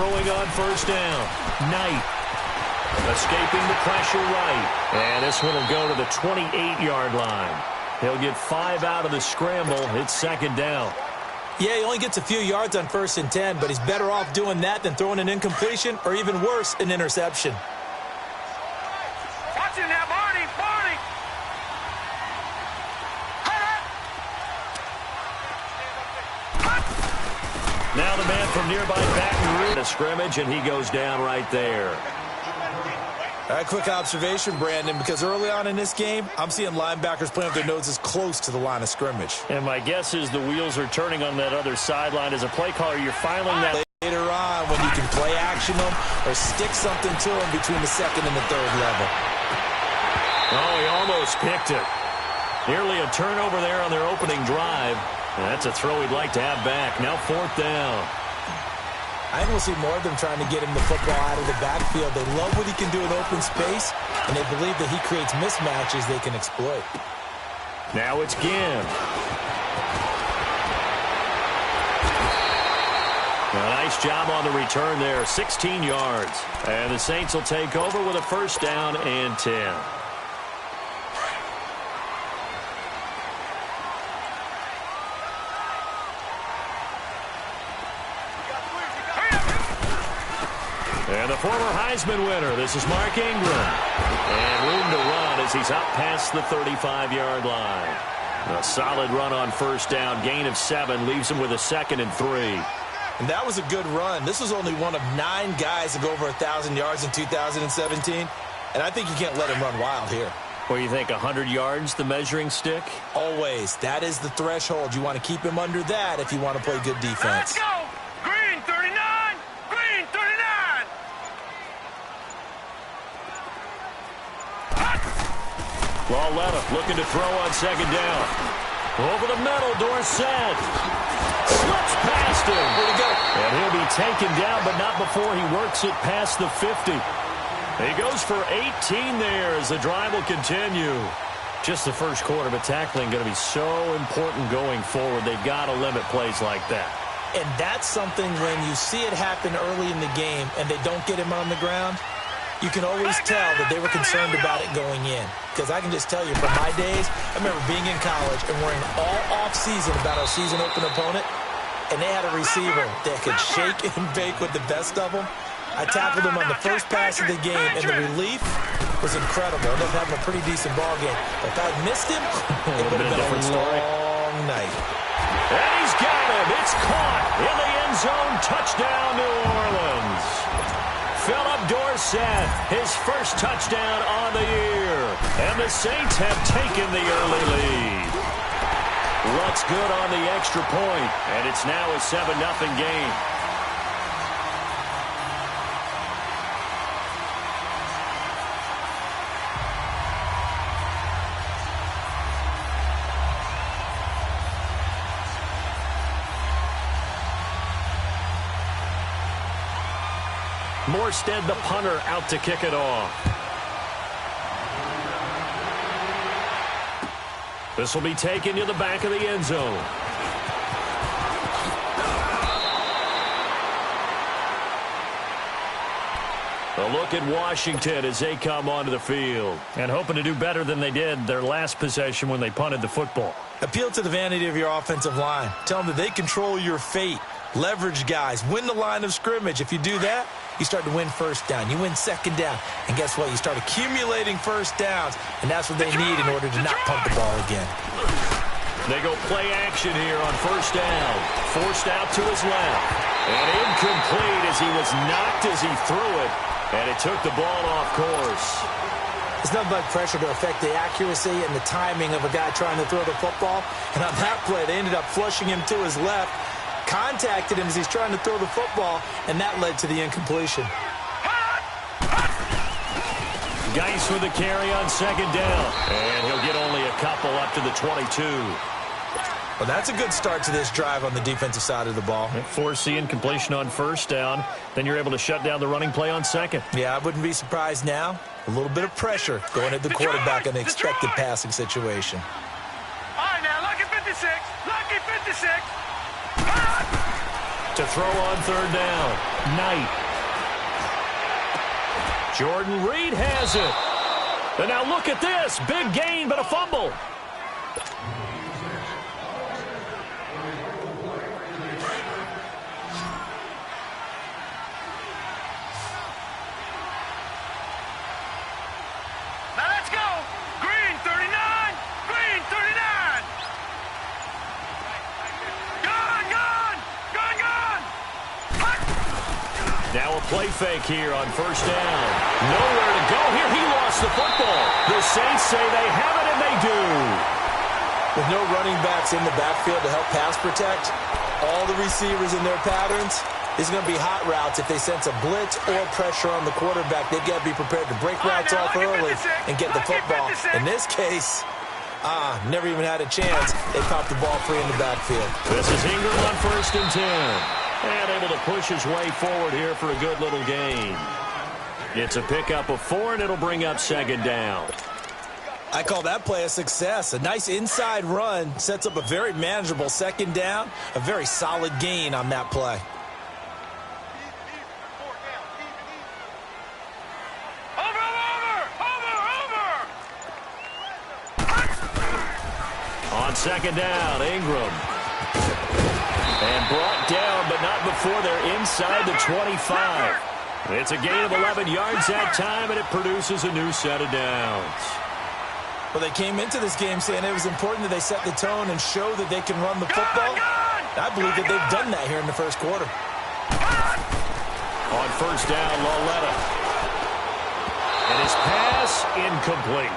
throwing on first down. Knight escaping the pressure right. And this one will go to the 28-yard line. He'll get 5 out of the scramble. It's second down. Yeah, he only gets a few yards on 1st and 10, but he's better off doing that than throwing an incompletion or even worse, an interception. Watch it now, Barney! Barney! Now the man from nearby Baton Rouge. A scrimmage, and he goes down right there. All right, quick observation, Brandon, because early on in this game, I'm seeing linebackers playing with their noses close to the line of scrimmage. And my guess is the wheels are turning on that other sideline. As a play caller, you're filing that. Later on, when you can play action them or stick something to them between the 2nd and the 3rd level. Oh, he almost picked it. Nearly a turnover there on their opening drive. And that's a throw he'd like to have back. Now 4th down. I think we'll see more of them trying to get him the football out of the backfield. They love what he can do in open space, and they believe that he creates mismatches they can exploit. Now it's Ginn. A nice job on the return there, 16 yards. And the Saints will take over with a 1st down and 10. And the former Heisman winner, this is Mark Ingram. And room to run as he's up past the 35-yard line. A solid run on 1st down, gain of 7, leaves him with a 2nd and 3. And that was a good run. This was only one of 9 guys to go over 1,000 yards in 2017. And I think you can't let him run wild here. What do you think, 100 yards, the measuring stick? Always. That is the threshold. You want to keep him under that if you want to play good defense. Let's go! Green 39! Green 39! Lauletta looking to throw on 2nd down. Over the middle, Dorsett. Slips past him. Where'd he go? And he'll be taken down, but not before he works it past the 50. He goes for 18 there as the drive will continue. Just the first quarter, but tackling going to be so important going forward. They've got to limit plays like that. And that's something when you see it happen early in the game and they don't get him on the ground, you can always tell that they were concerned about it going in. Because I can just tell you, from my days, I remember being in college and worrying all off-season about our season-open opponent, and they had a receiver that could shake and bake with the best of them. I tackled him on the first pass of the game, and the relief was incredible. I ended up having a pretty decent ball game. But if I had missed him, it would have been a long night. And he's got him. It's caught in the end zone. Touchdown, New Orleans. Philip Dorsett, his first touchdown on the year. And the Saints have taken the early lead. Looks good on the extra point, and it's now a 7-0 game. Morstead, the punter, out to kick it off. This will be taken to the back of the end zone. A look at Washington as they come onto the field. And hoping to do better than they did their last possession when they punted the football. Appeal to the vanity of your offensive line. Tell them that they control your fate. Leverage guys. Win the line of scrimmage. If you do that, you start to win 1st down. You win 2nd down. And guess what? You start accumulating 1st downs. And that's what they need in order to not punt the ball again. They go play action here on 1st down. Forced out to his left. And incomplete as he was knocked as he threw it. And it took the ball off course. It's nothing but pressure to affect the accuracy and the timing of a guy trying to throw the football. And on that play, they ended up flushing him to his left. Contacted him as he's trying to throw the football, and that led to the incompletion. Geis with the carry on 2nd down. And he'll get only a couple up to the 22. Well, that's a good start to this drive on the defensive side of the ball. Force the incompletion on 1st down. Then you're able to shut down the running play on 2nd. Yeah, I wouldn't be surprised now. A little bit of pressure going at the quarterback in an expected passing situation. All right, now, lucky 56. Lucky 56. To throw on third down. Knight. Jordan Reed has it. And now look at this. Big gain, but a fumble. Now let's go. Green 39. Green 39. Gone. Now a play fake here on first down. Nowhere to go here. He lost the football. The Saints say they have it, and they do. With no running backs in the backfield to help pass protect, all the receivers in their patterns, it's going to be hot routes. If they sense a blitz or pressure on the quarterback, they've got to be prepared to break routes off early and get the football. In this case, never even had a chance. They popped the ball free in the backfield. This is Ingram on first and 10. And able to push his way forward here for a good little gain. It's a pickup of 4, and it'll bring up second down. I call that play a success. A nice inside run sets up a very manageable second down. A very solid gain on that play. On second down, Ingram. And brought down, but not before they're inside the 25. It's a gain of 11 yards that time, and it produces a new set of downs. Well, they came into this game saying it was important that they set the tone and show that they can run the football. I believe that they've done that here in the first quarter. On first down, Lauletta. And his pass incomplete.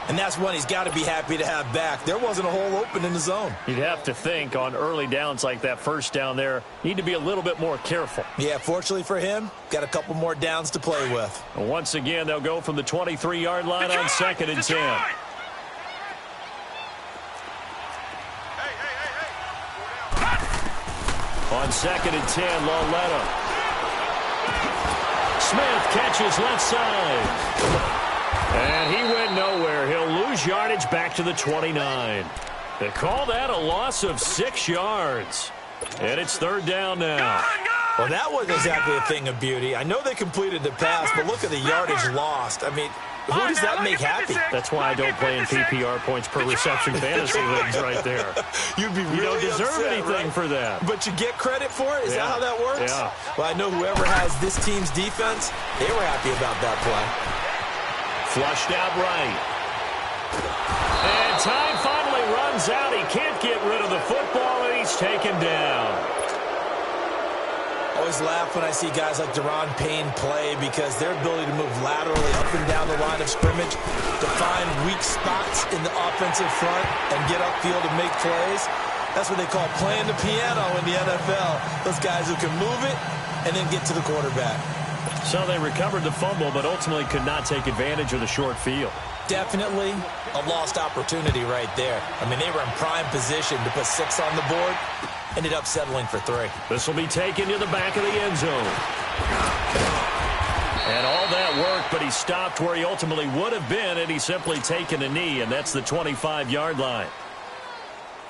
And that's one he's got to be happy to have back. There wasn't a hole open in the zone. You'd have to think on early downs like that first down there, need to be a little bit more careful. Yeah, fortunately for him, got a couple more downs to play with. And once again, they'll go from the 23-yard line on second and 10. On second and 10, Lauletta. Smith catches left side. And he went nowhere. He'll lose yardage back to the 29. They call that a loss of 6 yards. And it's third down now. Well, that wasn't exactly a thing of beauty. I know they completed the pass, but look at the yardage lost. I mean, who does that make happy? That's why I don't play in PPR points per reception fantasy leagues right there. You'd be really You don't deserve upset, anything right? for that. But you get credit for it? Is that how that works? Yeah. Well, I know whoever has this team's defense, they were happy about that play. Flushed out right. And time finally runs out. He can't get rid of the football, and he's taken down. Always laugh when I see guys like Deron Payne play because their ability to move laterally up and down the line of scrimmage, to find weak spots in the offensive front and get upfield and make plays, that's what they call playing the piano in the NFL. Those guys who can move it and then get to the quarterback. So they recovered the fumble, but ultimately could not take advantage of the short field. Definitely a lost opportunity right there. I mean, they were in prime position to put 6 on the board. Ended up settling for 3. This will be taken to the back of the end zone. And all that work, but he stopped where he ultimately would have been, and he's simply taken a knee, and that's the 25-yard line.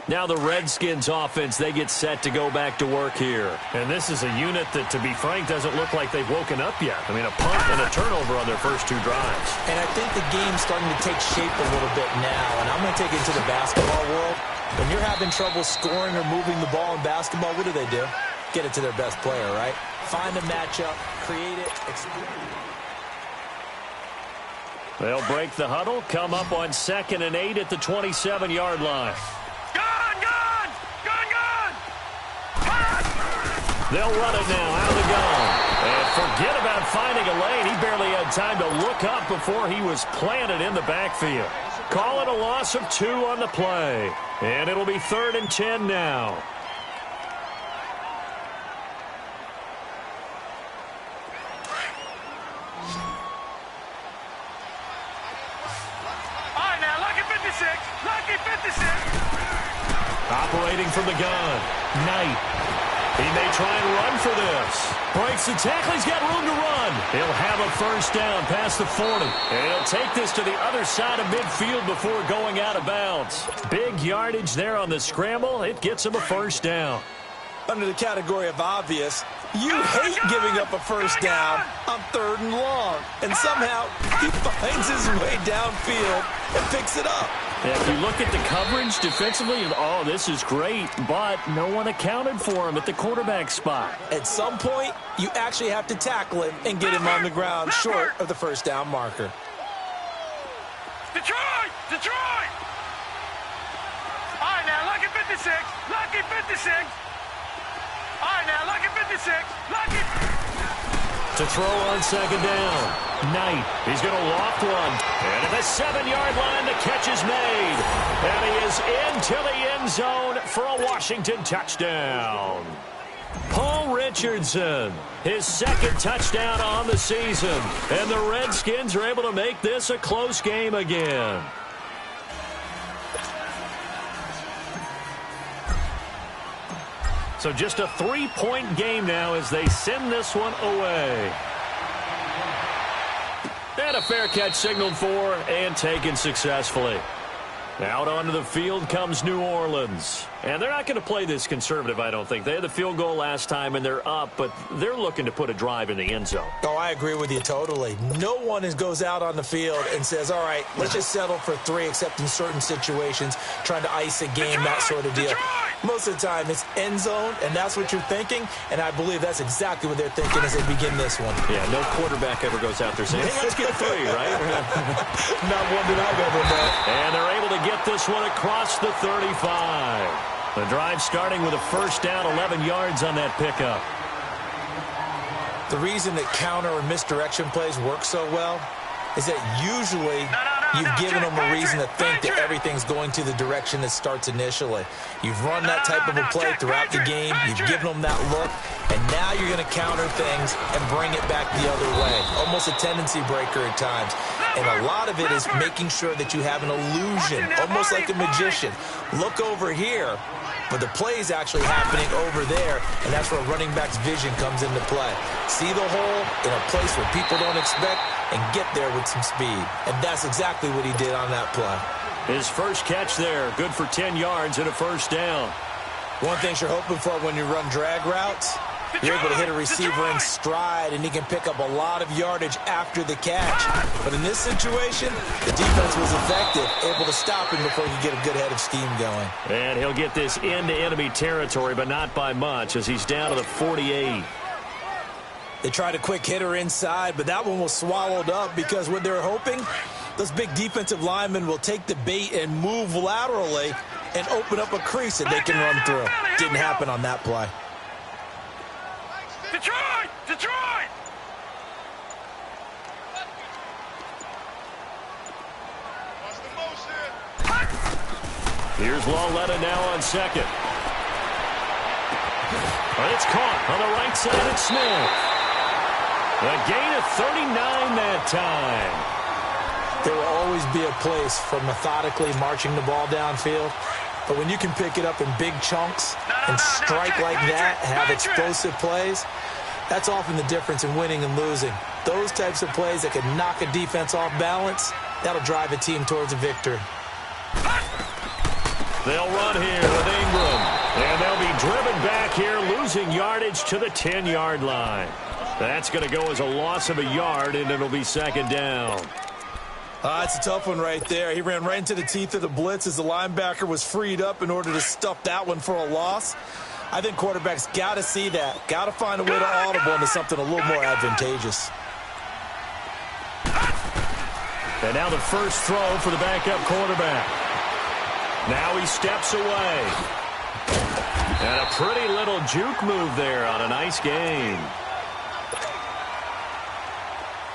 Now the Redskins offense, they get set to go back to work here. And this is a unit that, to be frank, doesn't look like they've woken up yet. I mean, a punt and a turnover on their first 2 drives. And I think the game's starting to take shape a little bit now, and I'm going to take it to the basketball world. When you're having trouble scoring or moving the ball in basketball, what do? Get it to their best player, right? Find a matchup, create it, exploit it. They'll break the huddle, come up on second and 8 at the 27-yard line. They'll run it now out of the gun. And forget about finding a lane. He barely had time to look up before he was planted in the backfield. Call it a loss of 2 on the play. And it'll be 3rd and 10 now. All right, now, lucky 56. Lucky 56. Operating from the gun. Knight. He may try and run for this. Breaks the tackle. He's got room to run. He'll have a first down past the 40. And he'll take this to the other side of midfield before going out of bounds. Big yardage there on the scramble. It gets him a first down. under the category of obvious. You hate giving up a first down on 3rd and long. And somehow he finds his way downfield and picks it up. Yeah, if you look at the coverage defensively, oh, this is great, but no one accounted for him at the quarterback spot. At some point, you actually have to tackle him and get him on the ground short of the first down marker. Detroit! Detroit! All right, now, lucky 56. Lucky 56. All right, now, lucky 56. Lucky. To throw on 2nd down. Knight, he's going to loft one. And at the 7-yard line, the catch is made. And he is into the end zone for a Washington touchdown. Paul Richardson, his 2nd touchdown on the season. And the Redskins are able to make this a close game again. So just a 3-point game now as they send this one away. And a fair catch signaled for and taken successfully. Out onto the field comes New Orleans. And they're not going to play this conservative, I don't think. They had the field goal last time, and they're up, but they're looking to put a drive in the end zone. Oh, I agree with you totally. No one goes out on the field and says, all right, let's just settle for 3, except in certain situations, trying to ice a game, that sort of deal. Most of the time, it's end zone, and that's what you're thinking, and I believe that's exactly what they're thinking as they begin this one. Yeah, no quarterback ever goes out there saying, hey, let's get 3, right? Not one that I've ever met. And they're able to get this one across the 35. The drive starting with a first down, 11 yards on that pickup. The reason that counter or misdirection plays work so well is that usually you've given them a reason to think that everything's going to the direction that starts initially. You've run that type of a play throughout the game. You've given them that look, and now you're going to counter things and bring it back the other way. Almost a tendency breaker at times. And a lot of it is making sure that you have an illusion, almost like a magician. Look over here, but the play is actually happening over there, and that's where running back's vision comes into play. See the hole in a place where people don't expect and get there with some speed. And that's exactly what he did on that play. His first catch there, good for 10 yards and a first down. One thing you're hoping for when you run drag routes, you're able to hit a receiver in stride, and he can pick up a lot of yardage after the catch. But in this situation, the defense was effective, able to stop him before he could get a good head of steam going. And he'll get this into enemy territory, but not by much, as he's down to the 48. They tried a quick hitter inside, but that one was swallowed up because what they're hoping, those big defensive linemen will take the bait and move laterally and open up a crease that they can run through. Didn't happen on that play. Detroit! Detroit! Here's Lawletta now on 2nd. But it's caught on the right side of Smith. A gain of 39 that time. There will always be a place for methodically marching the ball downfield. But when you can pick it up in big chunks and strike like that, have explosive plays, that's often the difference in winning and losing. Those types of plays that can knock a defense off balance, that'll drive a team towards a victory. They'll run here with Ingram. And they'll be driven back here, losing yardage to the 10-yard line. That's going to go as a loss of a yard, and it'll be 2nd down. It's a tough one right there. He ran right into the teeth of the blitz as the linebacker was freed up in order to stuff that one for a loss. I think quarterbacks got to see that. Got to find a way to audible into something a little more advantageous. And now the first throw for the backup quarterback. Now he steps away. And a pretty little juke move there on a nice game.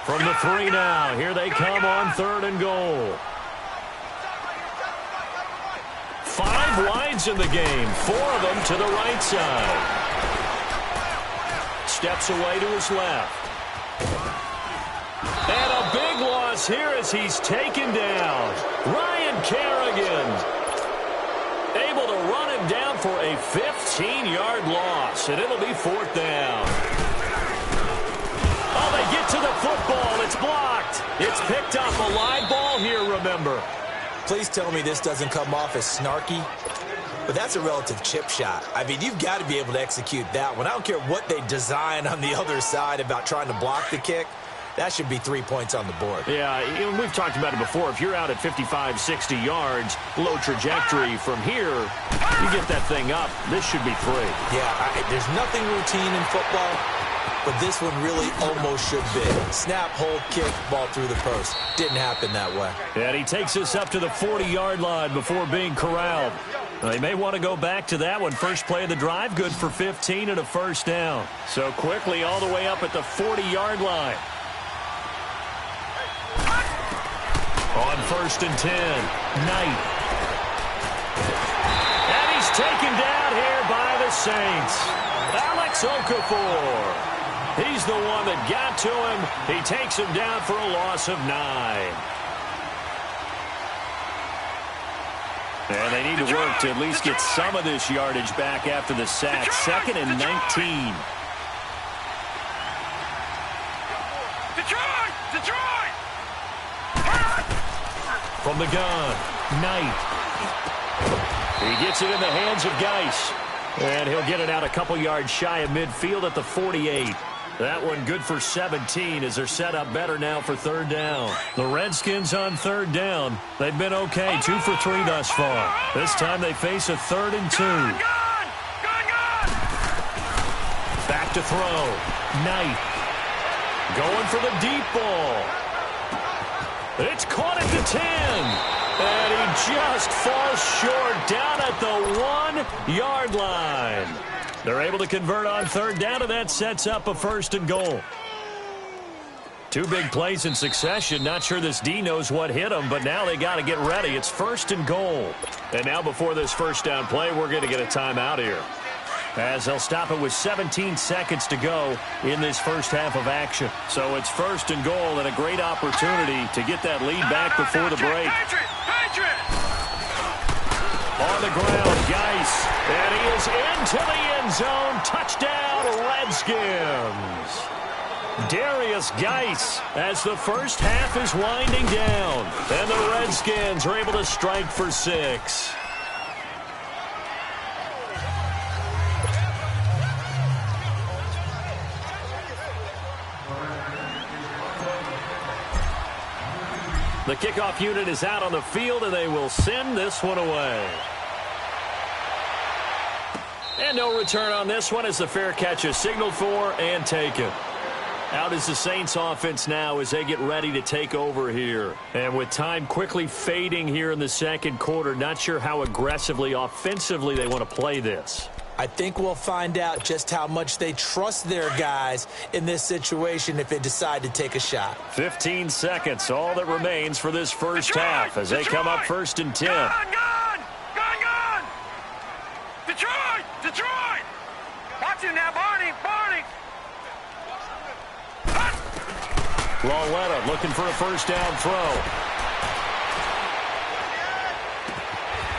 From the 3 now, here they come on 3rd and goal. 5 wides in the game, 4 of them to the right side. Steps away to his left. And a big loss here as he's taken down. Ryan Kerrigan able to run him down for a 15-yard loss, and it'll be 4th down. Oh, they get to the football. It's blocked. It's picked up. A live ball here, remember. Please tell me this doesn't come off as snarky. but that's a relative chip shot. I mean, you've got to be able to execute that one. I don't care what they design on the other side about trying to block the kick. That should be 3 points on the board. Yeah, we've talked about it before. If you're out at 55, 60 yards, low trajectory from here, you get that thing up. This should be 3. Yeah, there's nothing routine in football, but this one really almost should be. Snap, hold, kick, ball through the post. Didn't happen that way. And he takes us up to the 40-yard line before being corralled. They may want to go back to that one. First play of the drive, good for 15 and a first down. So quickly all the way up at the 40-yard line. On 1st and 10, Knight. And he's taken down here by the Saints. Alex Okafor. He's the one that got to him. He takes him down for a loss of 9. And they need to work to at least get some of this yardage back after the sack. 2nd and 19. Detroit! From the gun, Knight. He gets it in the hands of Geis. And he'll get it out a couple yards shy of midfield at the 48. That one good for 17 as they're set up better now for 3rd down. The Redskins on 3rd down. They've been okay, 2 for 3 thus far. This time they face a 3rd and 2. Back to throw. Knight. Going for the deep ball. It's caught at the 10. And he just falls short down at the 1-yard line. They're able to convert on 3rd down, and that sets up a 1st and goal. 2 big plays in succession. Not sure this D knows what hit him, but now they got to get ready. It's 1st and goal. And now before this first down play, we're going to get a timeout here, as they'll stop it with 17 seconds to go in this first half of action. So it's 1st and goal and a great opportunity to get that lead back before the break. On the ground, Geis, and he is into the end zone. Touchdown, Redskins. Darius Geis as the first half is winding down, and the Redskins are able to strike for 6. The kickoff unit is out on the field, and they will send this one away. And no return on this one as the fair catch is signaled for and taken. Out is the Saints offense now as they get ready to take over here. And with time quickly fading here in the second quarter, not sure how aggressively, offensively they want to play this. I think we'll find out just how much they trust their guys in this situation if they decide to take a shot. 15 seconds, all that remains for this first half as they come up 1st and 10. Gone! Detroit! Watch him now, Barney! Lauletta looking for a first down throw.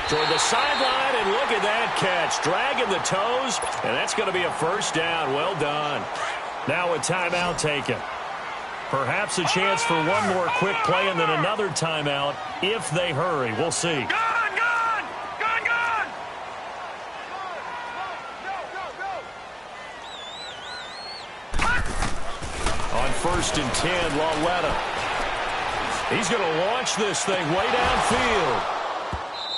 Toward the sideline, and look at that catch. Dragging the toes, and that's going to be a first down. Well done. Now a timeout taken. Perhaps a chance for one more quick play and then another timeout if they hurry. We'll see. Gone! On 1st and 10, Lauletta. He's going to launch this thing way downfield.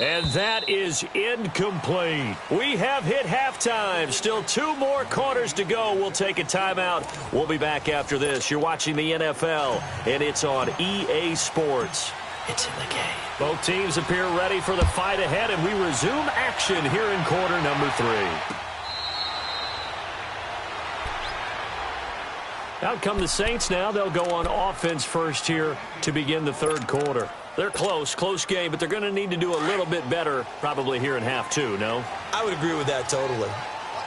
And that is incomplete. We have hit halftime. Still 2 more quarters to go. We'll take a timeout. We'll be back after this. You're watching the NFL, and it's on EA Sports. It's in the game. Both teams appear ready for the fight ahead, and we resume action here in quarter number 3. Out come the Saints now. They'll go on offense first here to begin the 3rd quarter. They're close game, but they're going to need to do a little bit better probably here in half 2, no? I would agree with that totally.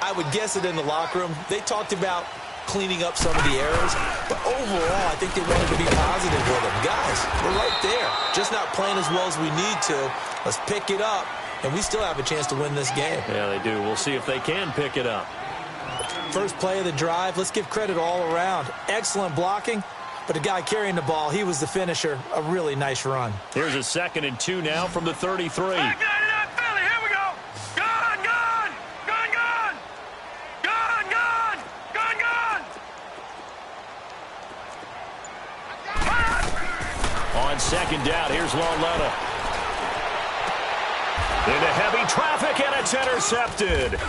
I would guess it in the locker room. They talked about cleaning up some of the errors, but overall, I think they wanted to be positive with them. Guys, we're right there. Just not playing as well as we need to. Let's pick it up, and we still have a chance to win this game. Yeah, they do. We'll see if they can pick it up. First play of the drive, let's give credit all around. Excellent blocking, but the guy carrying the ball, he was the finisher. A really nice run. Here's a 2nd and 2 now from the 33. Back 99, Philly, here we go. Gone! second down. Here's Lauletta. Into heavy traffic, and it's intercepted.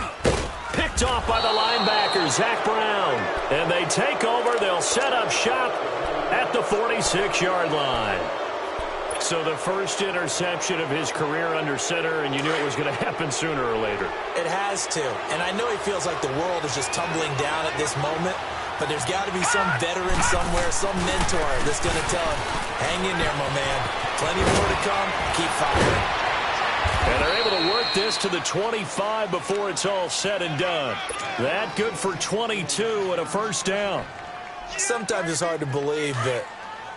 Picked off by the linebacker, Zach Brown. And they take over. They'll set up shop at the 46-yard line. So the first interception of his career under center, and you knew it was going to happen sooner or later. It has to. And I know he feels like the world is just tumbling down at this moment, but there's got to be some veteran somewhere, some mentor that's going to tell him, hang in there, my man. Plenty more to come. Keep firing. And they're able to work this to the 25 before it's all said and done. That good for 22 and a first down. Sometimes it's hard to believe, but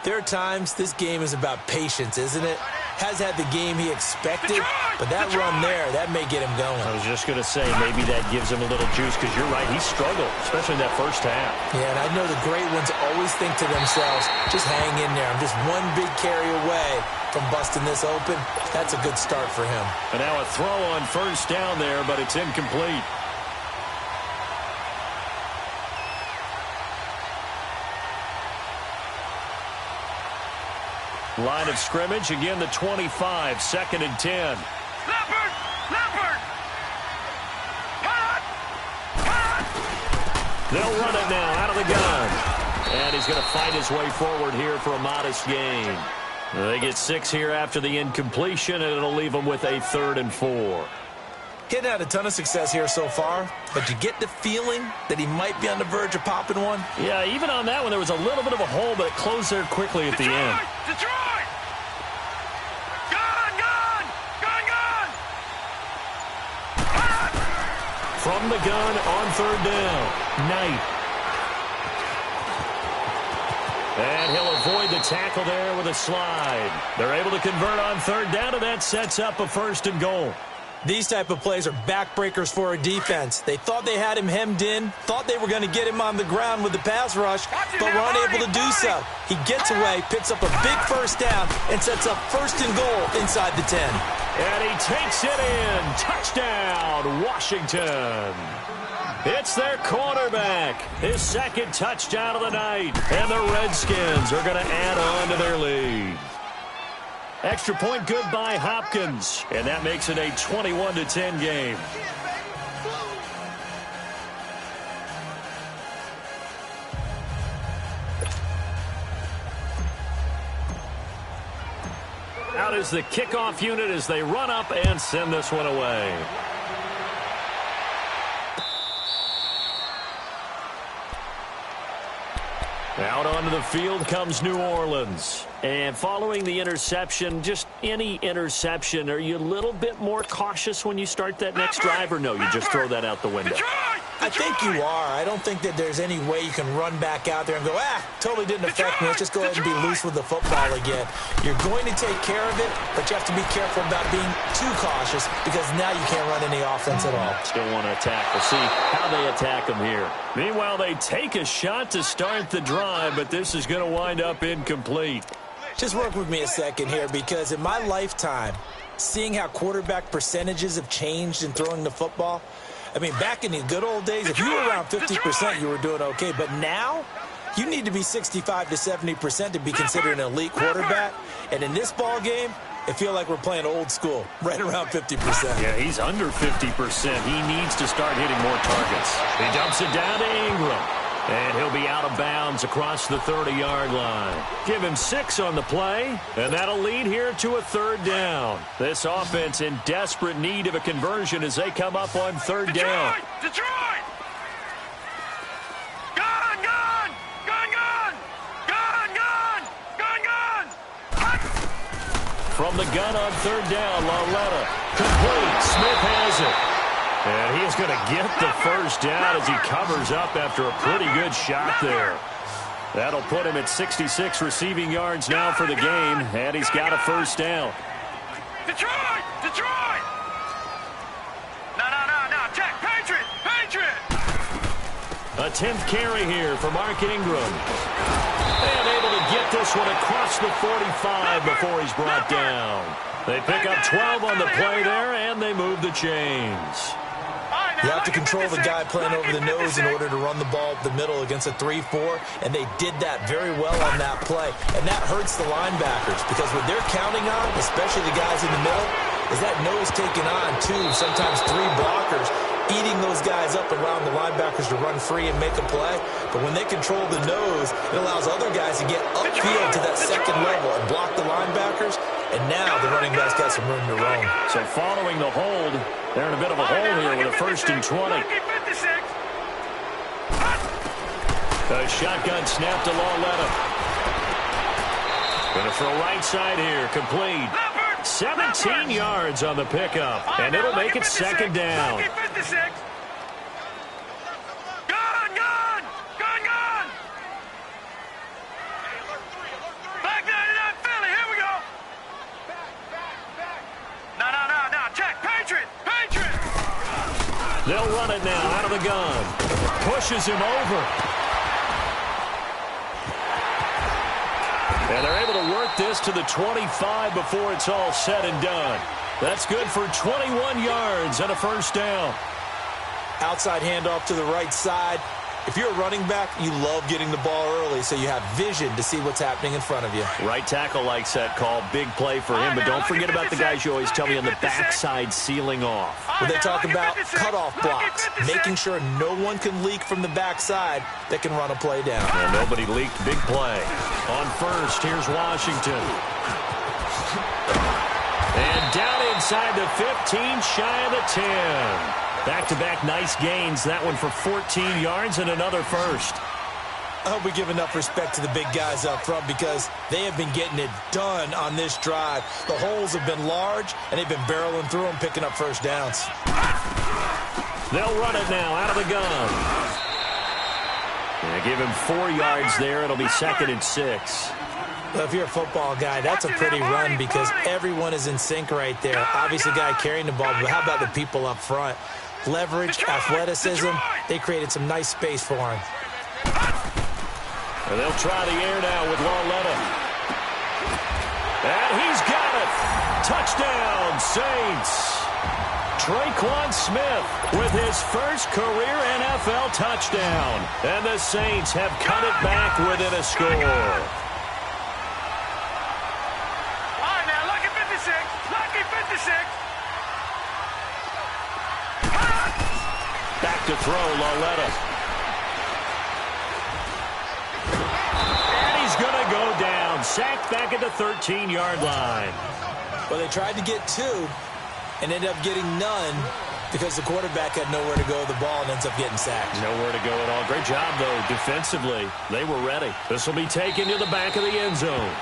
there are times this game is about patience, isn't it? Has had the game he expected, but that run there, that may get him going. I was just going to say, maybe that gives him a little juice, because you're right, he struggled, especially in that first half. Yeah, and I know the great ones always think to themselves, just hang in there. I'm just one big carry away from busting this open. That's a good start for him. And now a throw on first down there, but it's incomplete. Line of scrimmage, again the 25, 2nd and 10. Leopard! Leopard! Hot! Hot! They'll run it now out of the gun. And he's going to fight his way forward here for a modest gain. They get 6 here after the incompletion, and it'll leave them with a 3rd and 4. Hitting had a ton of success here so far, but you get the feeling that he might be on the verge of popping one. Yeah, even on that one, there was a little bit of a hole, but it closed there quickly at the end. Detroit! Gun! Gun! Gun! Gun! Hot! From the gun on 3rd down, Knight. And he'll avoid the tackle there with a slide. They're able to convert on 3rd down, and that sets up a 1st and goal. These type of plays are backbreakers for a defense. They thought they had him hemmed in, thought they were going to get him on the ground with the pass rush, but were unable to do so. He gets away, picks up a big 1st down, and sets up 1st and goal inside the 10. And he takes it in. Touchdown, Washington. It's their quarterback. His 2nd touchdown of the night. And the Redskins are going to add on to their lead. Extra point good by Hopkins. And that makes it a 21-10 game. Out is the kickoff unit as they run up and send this one away. Out onto the field comes New Orleans. And following the interception, just any interception, are you a little bit more cautious when you start that next drive, or no, you just throw that out the window? I think you are. I don't think that there's any way you can run back out there and go, totally didn't affect me. Let's just go ahead and be loose with the football again. You're going to take care of it, but you have to be careful about being too cautious, because now you can't run any offense at all. Still want to attack. We'll see how they attack them here. Meanwhile, they take a shot to start the drive, but this is going to wind up incomplete. Just work with me a second here, because in my lifetime, seeing how quarterback percentages have changed in throwing the football, I mean, back in the good old days, if you were around 50%, you were doing okay. But now, you need to be 65 to 70% to be considered an elite quarterback. And in this ball game, I feel like we're playing old school, right around 50%. Yeah, he's under 50%. He needs to start hitting more targets. He dumps it down to Ingram. And he'll be out of bounds across the 30-yard line. Give him 6 on the play, and that'll lead here to a 3rd down. This offense in desperate need of a conversion as they come up on 3rd down. Detroit! Gun! Gun! Gun! Gun! Gun! Gun! Gun! Gun! Hot! From the gun on 3rd down, Lauletta. Complete. Smith has it. And he's going to get the 1st down as he covers up after a pretty good shot there. That'll put him at 66 receiving yards now for the game, and he's got a 1st down. Detroit! Detroit! No. Check. Patriot! Patriot! A 10th carry here for Mark Ingram. And able to get this one across the 45 before he's brought down. They pick up 12 on the play there, and they move the chains. All right, You have to control the guy playing over the nose in order to run the ball up the middle against a 3-4, and they did that very well on that play. And that hurts the linebackers because what they're counting on, especially the guys in the middle, is that nose taking on 2, sometimes 3 blockers, eating those guys up around the linebackers to run free and make a play. But when they control the nose, it allows other guys to get upfield to that second level and block the linebackers. And now the running back's got some room to roam. So following the hold, they're in a bit of a hole here with a 1st and 20. A shotgun snap to Lauletta. Going to throw right side here, complete. 17 yards on the pickup, and it'll make it 2nd down. Back 99 Philly, here we go. No, check, Patriot. They'll run it now out of the gun. Pushes him over. And they're able to work this to the 25 before it's all said and done. That's good for 21 yards and a 1st down. Outside handoff to the right side. If you're a running back, you love getting the ball early so you have vision to see what's happening in front of you. Right tackle likes that call. Big play for him, but don't forget about the guys you always tell me on the backside sealing off. When they talk about cutoff blocks, making sure no one can leak from the backside that can run a play down. And nobody leaked. Big play. On 1st, here's Washington. And down inside the 15, shy of the 10. Back-to-back nice gains. That one for 14 yards and another 1st. I hope we give enough respect to the big guys up front because they have been getting it done on this drive. The holes have been large, and they've been barreling through them, picking up 1st downs. They'll run it now out of the gun. And give him 4 yards there. It'll be 2nd and 6. Well, if you're a football guy, that's a pretty run because everyone is in sync right there. Obviously, the guy carrying the ball, but how about the people up front? Leverage, athleticism, they created some nice space for him. And they'll try the air now with Lauletta. And he's got it. Touchdown, Saints. Traquan Smith with his first career NFL touchdown. And the Saints have cut it back within a score. All right, now, lucky 56. Lucky 56. Back to throw, Lauletta. And he's going to go down. Sacked back at the 13-yard line. Well, they tried to get 2 and ended up getting none because the quarterback had nowhere to go with the ball and ends up getting sacked. Nowhere to go at all. Great job, though, defensively. They were ready. This will be taken to the back of the end zone.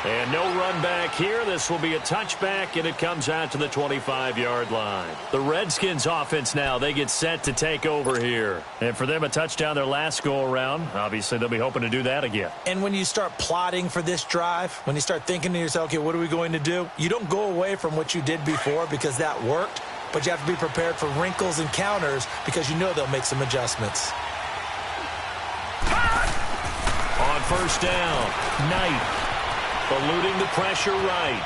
And no run back here. This will be a touchback, and it comes out to the 25-yard line. The Redskins offense now, they get set to take over here. And for them, a touchdown their last go-around. Obviously, they'll be hoping to do that again. And when you start plotting for this drive, when you start thinking to yourself, okay, what are we going to do? You don't go away from what you did before because that worked, but you have to be prepared for wrinkles and counters because you know they'll make some adjustments. On 1st down, Knight. Eluding the pressure right.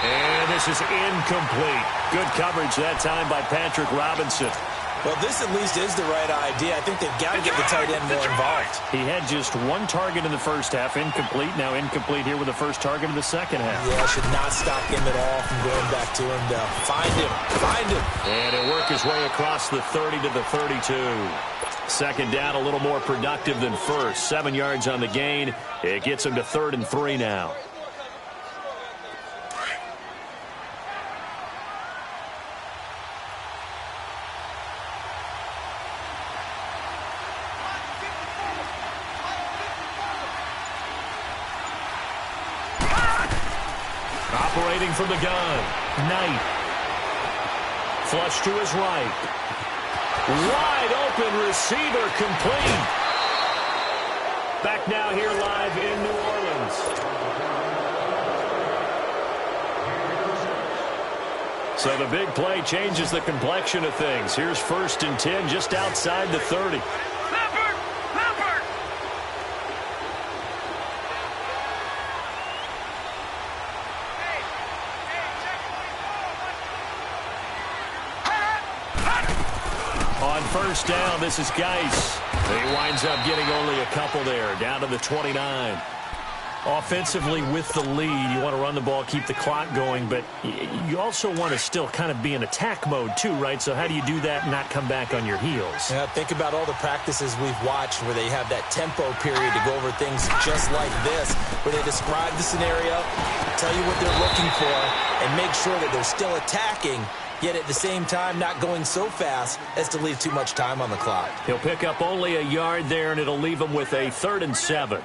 And this is incomplete. Good coverage that time by Patrick Robinson. Well, this at least is the right idea. I think they've got to get the tight end more involved. He had just 1 target in the first half, incomplete. Now incomplete here with the first target in the second half. Yeah, should not stop him at all from going back to him to find him. And he'll work his way across the 30 to the 32. 2nd down, a little more productive than 1st. 7 yards on the gain. It gets him to 3rd and 3 now. Operating from the gun, Knight. Flush to his right. Wide open receiver complete. Back now here live in New Orleans. So the big play changes the complexion of things. Here's 1st and 10 just outside the 30. On first down, this is Geis. He winds up getting only a couple there, down to the 29. Offensively with the lead, you want to run the ball, keep the clock going, but you also want to still kind of be in attack mode too, right? So how do you do that and not come back on your heels? Yeah, think about all the practices we've watched where they have that tempo period to go over things just like this, where they describe the scenario, tell you what they're looking for, and make sure that they're still attacking, yet at the same time not going so fast as to leave too much time on the clock. He'll pick up only a yard there, and it'll leave him with a 3rd and 7.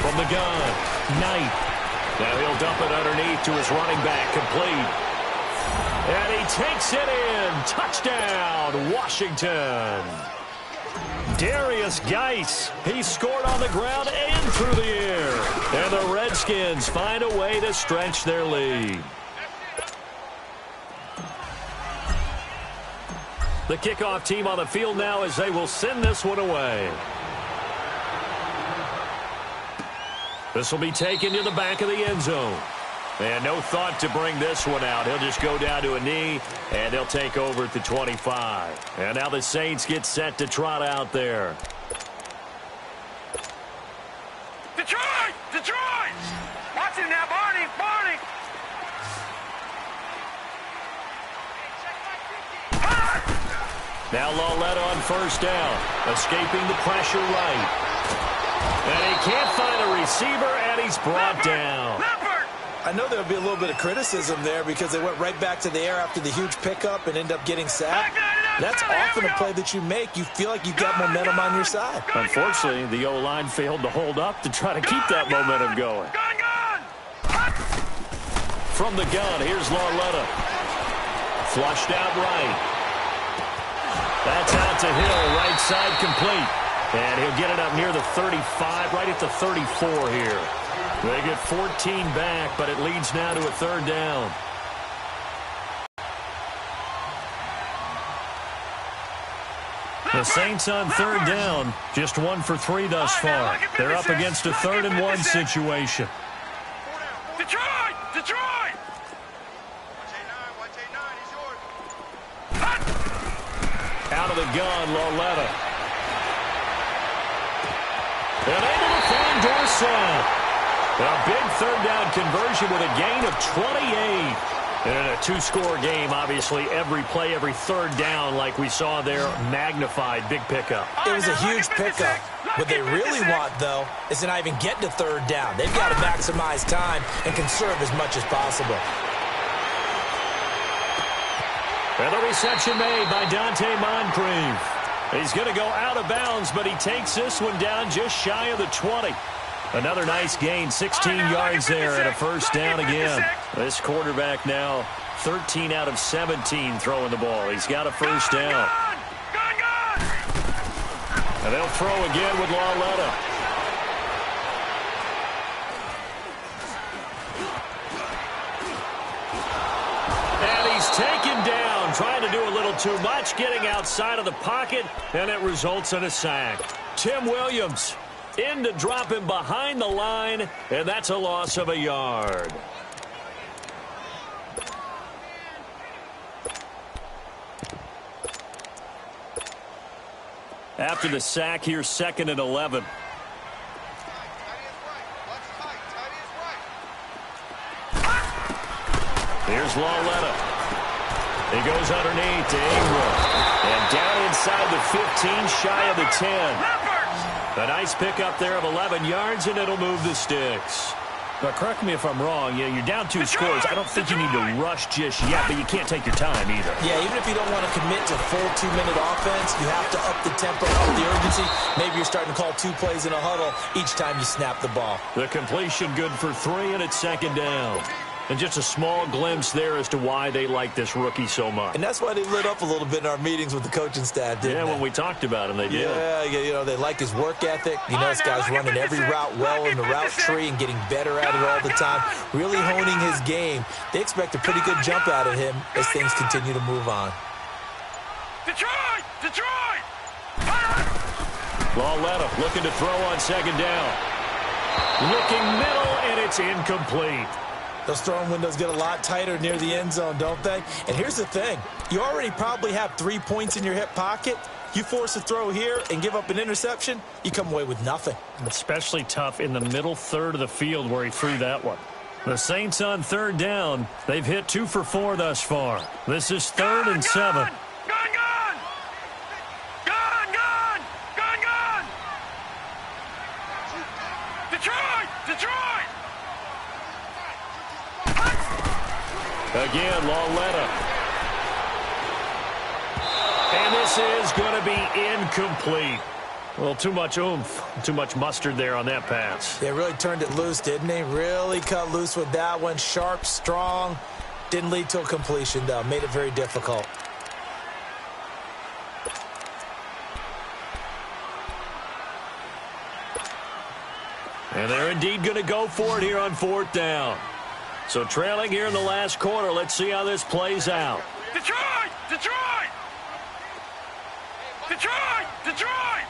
From the gun, Knight. Now he'll dump it underneath to his running back, complete. And he takes it in. Touchdown, Washington. Darius Geis, he scored on the ground and through the air. And the Redskins find a way to stretch their lead. The kickoff team on the field now as they will send this one away. This will be taken to the back of the end zone. And no thought to bring this one out. He'll just go down to a knee, and they'll take over at the 25. And now the Saints get set to trot out there. Detroit! Detroit! Watch it now, Barney! Barney! Now Lawletta on first down, escaping the pressure right. And he can't find a receiver, and he's brought down. I know there'll be a little bit of criticism there because they went right back to the air after the huge pickup and end up getting sacked. That's often a play that you make. You feel like you've got momentum on your side. Unfortunately, the O-line failed to hold up to try to keep that momentum going. From the gun, here's Lawletta. Flushed out right. That's out to Hill, right side complete. And he'll get it up near the 35, right at the 34 here. They get 14 back, but it leads now to a 3rd down. The Saints on 3rd down, just 1 for 3 thus far. They're up against a 3rd and 1 situation. Detroit! Detroit! Out of the gun, Lawletta. And able to find Dorsett. A big 3rd down conversion with a gain of 28. And in a 2-score game, obviously, every play, every 3rd down, like we saw there, magnified, big pickup. It was a huge pickup. What they really want, though, is to not even get to 3rd down. They've got to maximize time and conserve as much as possible. And the reception made by Dante Moncrief. He's going to go out of bounds, but he takes this one down just shy of the 20. Another nice gain, 16 yards there and a 1st down again. This quarterback now 13 out of 17 throwing the ball. He's got a 1st down. And they'll throw again with Lawletta. And he's taken down, trying to do a little too much, getting outside of the pocket, and it results in a sack. Tim Williams in to drop him behind the line, and that's a loss of a yard. After the sack, here's 2nd and 11. Here's Lawletta. He goes underneath to Ingram. And down inside the 15, shy of the 10. A nice pickup there of 11 yards, and it'll move the sticks. But correct me if I'm wrong. You're down 2 scores. I don't think you need to rush just yet, but you can't take your time either. Yeah, even if you don't want to commit to full 2-minute offense, you have to up the tempo, up the urgency. Maybe you're starting to call 2 plays in a huddle each time you snap the ball. The completion good for 3, and it's 2nd down. And just a small glimpse there as to why they like this rookie so much. And that's why they lit up a little bit in our meetings with the coaching staff, didn't they? When we talked about him, they did. Yeah, they like his work ethic. This guy's running every route well in the route tree and getting better at it all the time, really honing his game. They expect a pretty good jump out of him as things continue to move on. Detroit! Detroit! Lauletta looking to throw on second down. Looking middle, and it's incomplete. Those throwing windows get a lot tighter near the end zone, don't they? And here's the thing. You already probably have 3 points in your hip pocket. You force a throw here and give up an interception, you come away with nothing. Especially tough in the middle third of the field where he threw that one. The Saints on third down. They've hit 2 for 4 thus far. This is 3rd and 7. Detroit! Again, Lauletta. And this is going to be incomplete. Well, too much oomph, too much mustard there on that pass. They really turned it loose, didn't they? Really cut loose with that one. Sharp, strong. Didn't lead to a completion, though. Made it very difficult. And they're indeed going to go for it here on 4th down. So trailing here in the last quarter. Let's see how this plays out. Detroit! Detroit! Detroit! Detroit!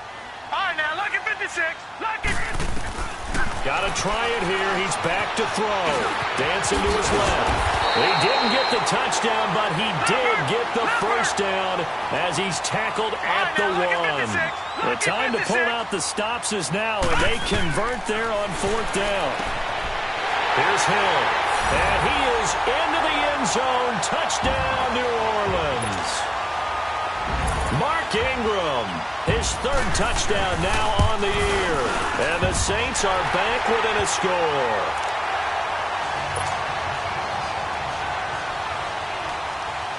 All right, now, lucky 56. Lucky 56. Got to try it here. He's back to throw. Dancing to his left. He didn't get the touchdown, but he did get the first down as he's tackled at the 1. The time to pull out the stops is now, and they convert there on 4th down. Here's Hill, and he is into the end zone. Touchdown, New Orleans. Mark Ingram, his 3rd touchdown now on the year. And the Saints are back within a score.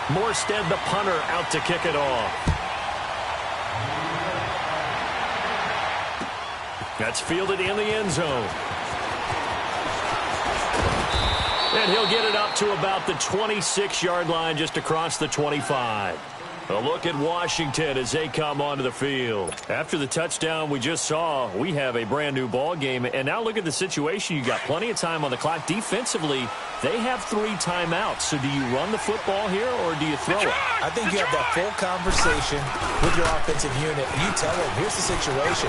Morstead, the punter, out to kick it off. That's fielded in the end zone. And he'll get it up to about the 26-yard line, just across the 25. A look at Washington as they come onto the field. After the touchdown we just saw, we have a brand-new ball game. And now look at the situation. You got plenty of time on the clock. Defensively, they have 3 timeouts. So do you run the football here or do you throw it? I think you have that full conversation with your offensive unit. And you tell them, here's the situation.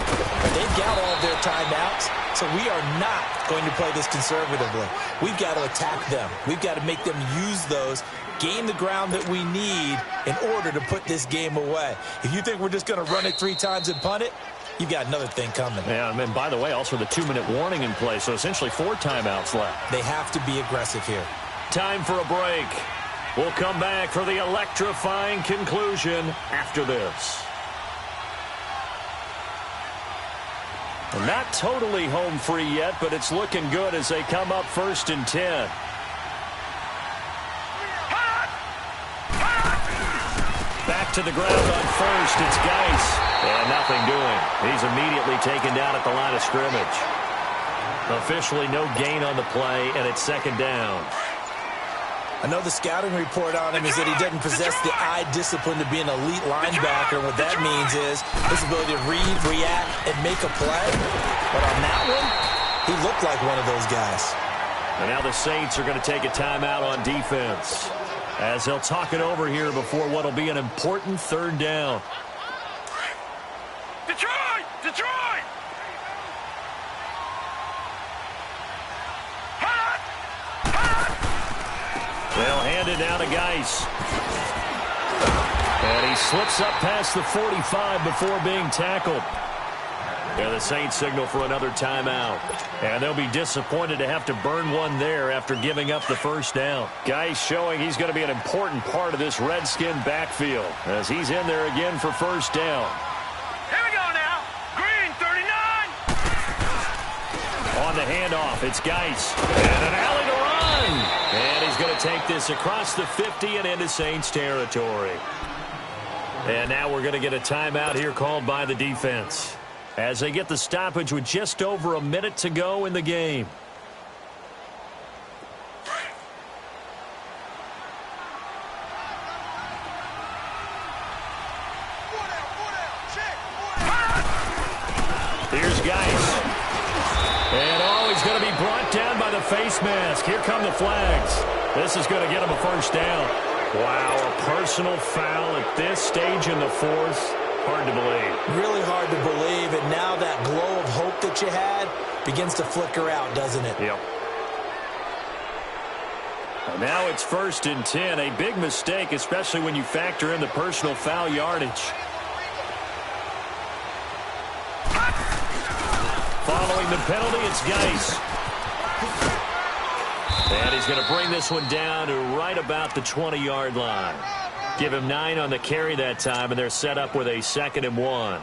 They've got all of their timeouts, so we are not going to play this conservatively. We've got to attack them. We've got to make them use those, gain the ground that we need in order to put this game away. If you think we're just going to run it 3 times and punt it, you've got another thing coming. Yeah, and by the way, also the 2-minute warning in play, so essentially 4 timeouts left. They have to be aggressive here. Time for a break. We'll come back for the electrifying conclusion after this. Not totally home free yet, but it's looking good as they come up 1st and 10. Back to the ground on 1st. It's Geis. And nothing doing. He's immediately taken down at the line of scrimmage. Officially no gain on the play, and it's 2nd down. I know the scouting report on him is that he doesn't possess the eye discipline to be an elite linebacker. What that means is his ability to read, react, and make a play. But on that one, he looked like one of those guys. And now the Saints are going to take a timeout on defense as they'll talk it over here before what will be an important 3rd down. Detroit! Detroit! They'll hand it down to Geis. And he slips up past the 45 before being tackled. And the Saints signal for another timeout. And they'll be disappointed to have to burn one there after giving up the 1st down. Geis showing he's going to be an important part of this Redskin backfield as he's in there again for 1st down. Here we go now. Green, 39. On the handoff, it's Geis. And an alley to run. And he's going to take this across the 50 and into Saints territory. And now we're going to get a timeout here called by the defense as they get the stoppage with just over a minute to go in the game. Geis. And, he's going to be brought down by the face mask. Here come the flags. This is going to get him a first down. Wow, a personal foul at this stage in the fourth. Hard to believe. Really hard to believe, and now that glow of hope that you had begins to flicker out, doesn't it? Yep. And now it's 1st and 10. A big mistake, especially when you factor in the personal foul yardage. Following the penalty, it's Geis. And he's going to bring this one down to right about the 20-yard line. Give him 9 on the carry that time, and they're set up with a 2nd and 1.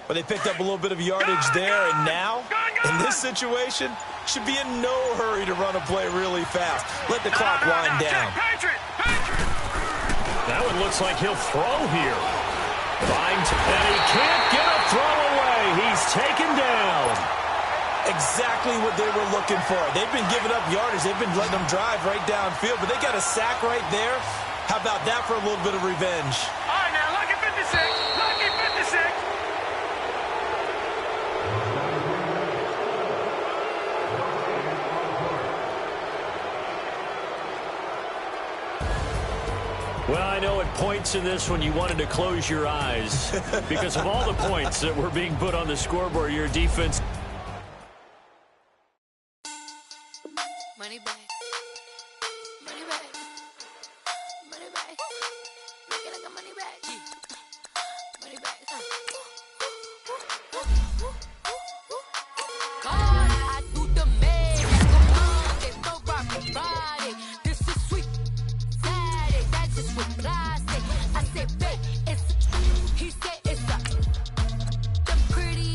Well, they picked up a little bit of yardage there, and now, in this situation, should be in no hurry to run a play really fast. Let the clock wind down. That one looks like he'll throw here. And he can't get a throw away. He's taken down. Exactly what they were looking for. They've been giving up yardage. They've been letting them drive right downfield, but they got a sack right there. How about that for a little bit of revenge? All right, now, lucky 56. Lucky 56. Well, I know at points in this one you wanted to close your eyes because of all the points that were being put on the scoreboard. Your defense. Money back. Money back. Money back. Looking like a money back. Money back. God, I do the math. Come on, they throw rock body. This is sweet. Saturday, that's just what I say. I say, babe, he said it's a. Them pretty.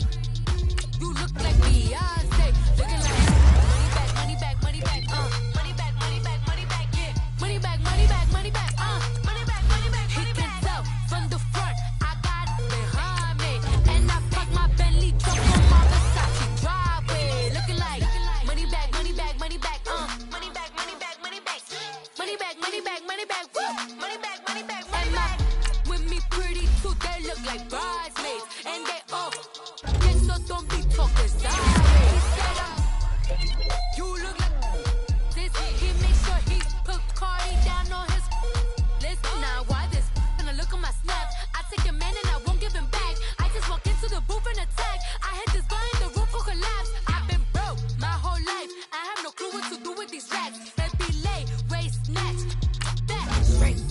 You look like Beyonce. Looking like money back, money back, money back, money back, money back, yeah. Money back, money back, money back, money back, money back. He can tell from the front, I got it behind me, and I park my Bentley truck on my Versace driveway. Looking like money back, money back, money back, money back, money back, money back, money back, money back, money back, woo. Money back, money back, money back. With me pretty too, they look like bridesmaids, and they all. Yes, so don't be talking sideways. You look like this. He make sure he put Cardi down on his list. Now why this? Gonna look at my snap. I take a man and I won't give him back. I just walk into the booth and attack. I hit this guy in the roof will collapse. I've been broke my whole life. I have no clue what to do with these racks. They be late, race snatch. That race.